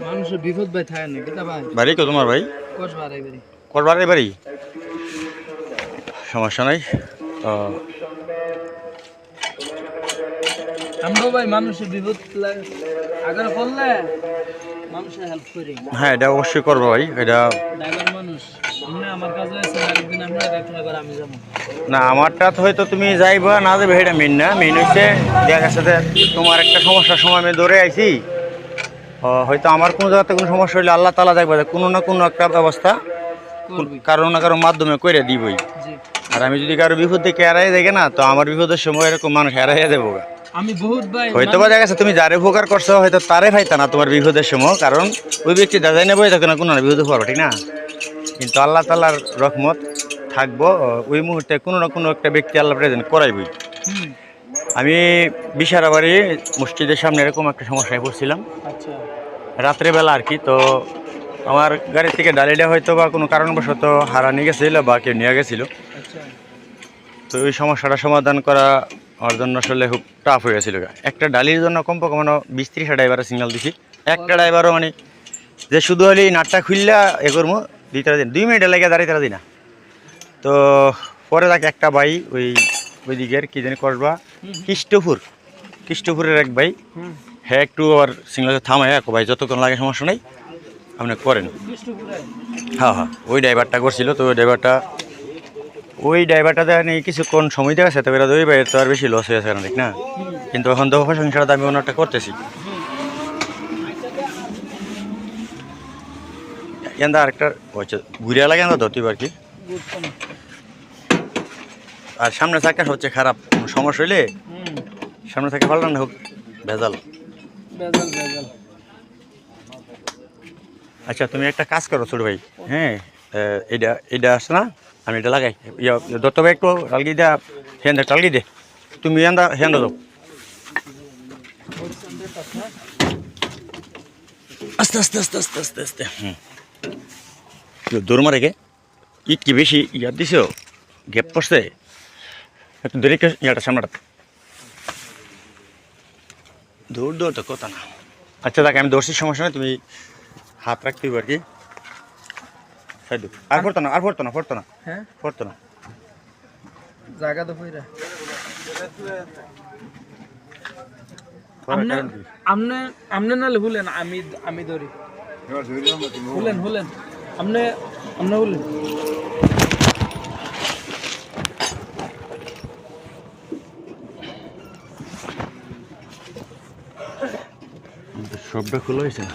মানুষের বিপদ ভাই থাকে না কিতা ভাই বাড়ি কো তোমার ভাই? কসবারে বাড়ি করবারে বাড়ি, সমস্যা নাই। আমরা ভাই মানুষের বিপদ আগে পড়লে মানুষের হেল্প করি। হ্যাঁ এটা অবশ্যই করবো ভাই, এটা ড্রাইভার মানুষ আপনি আমার কাছে আছে একদিন আমরা দেখা করে আমি যাবো না। আমারটা তো হয়তো তুমি যাইবা না যাবে এটা মেন না, মেন হচ্ছে দেখা সাথে তোমার একটা সমস্যার সময় আমি ধরে আইছি, হয়তো আমার কোনো জায়গাতে কোনো সমস্যা হইলে আল্লাহ তাআলা দেখবে কোনো না কোনো একটা ব্যবস্থা কারো না কারোর মাধ্যমে করে দিবই। আর আমি যদি কারো বিপদ থেকে এড়াই দেখে না, তো আমার বিপদের সময় এরকম মানুষ এড়াইয়া দেবো। আমি বহুত ভাই হয়তো বা দেখা গেছে তুমি যারে উপকার করছো হয়তো তারে পাইতা না তোমার বিপদের সময়, কারণ ওই ব্যক্তি দাদাই নেবো তখন কোনো বিপদে পড়ো, ঠিক না? কিন্তু আল্লাহ তাআলার রহমত থাকবো, ওই মুহূর্তে কোনো না কোনো একটা ব্যক্তি আল্লাহ প্রেজেন্ট করাইবই। আমি বিশারাবাড়ি মসজিদের সামনে এরকম একটা সমস্যায় পড়ছিলাম রাত্রেবেলা আর কি। তো আমার গাড়ি থেকে ডালিটা হয়তো বা কোনো কারণবশত হারানি গেছিল বা কেউ নিয়ে গেছিলো। তো ওই সমস্যাটা সমাধান করা আমার জন্য আসলে খুব টাফ হয়ে গেছিলো। একটা ডালির জন্য কমপক্ষে মানে 20-30টা ড্রাইভারের সিগন্যাল দিছি, একটা ড্রাইভারও মানে যে শুধু হলে নাটটা খুললা এ করবো দিতে দিন 2 মিনিটে লেগে দাঁড়িয়ে তারা দিই না। তো পরে তাকে একটা ভাই ওই দিকের কী জানি করবা কৃষ্টপুরের এক ভাই, হ্যাঁ একটু আবার সিগন্যাল থামায় এক ভাই যতক্ষণ লাগে সমস্যা নেই আপনি করেন। হ্যাঁ হ্যাঁ ওই ড্রাইভারটা করছিল। তো ওই ড্রাইভারটা নেই কিছুক্ষণ সময় দেখা আছে, তবে ওই ভাইয়ের তো আর বেশি লস হয়ে আছে না, ঠিক না? কিন্তু এখন তো সংসারটা আমি অন্যটা করতেছি। এন্দা আরেকটা ঘুরে লাগে না ধরতে আর কি। আর সামনে চাকা সবচেয়ে খারাপ, সমস্যা হইলে সামনে থেকে পাল্টানো হোক ভেজাল। আচ্ছা তুমি একটা কাজ করো ছোট ভাই, হ্যাঁ এটা আসছে না, আমি এটা লাগাই দত্ত ভাই একটু টালগি দে, হ্যান্ড টালগি দে, তুমি হ্যান্ড দাও আস্তে আস্তে আস্তে আস্তে আস্তে আস্তে। দৌড় মারে গে ইট কি বেশি ইয়ার দিছ, গ্যাপ পড়ছে একটু দেরি ইয়াটা সামনাটা দৌড় তো কথা না। আচ্ছা দেখ আমি দৌড়ছির সমস্যা নেই, তুমি হাত রাখতে আর কি। আর ফরতো না হ্যাঁ ফরতো না জায়গা তো কইরা আমনে নালে ভুলেন আমি ধরি ভুলেন আমনে ভুলেন। সবটা খোলা হয়েছে না।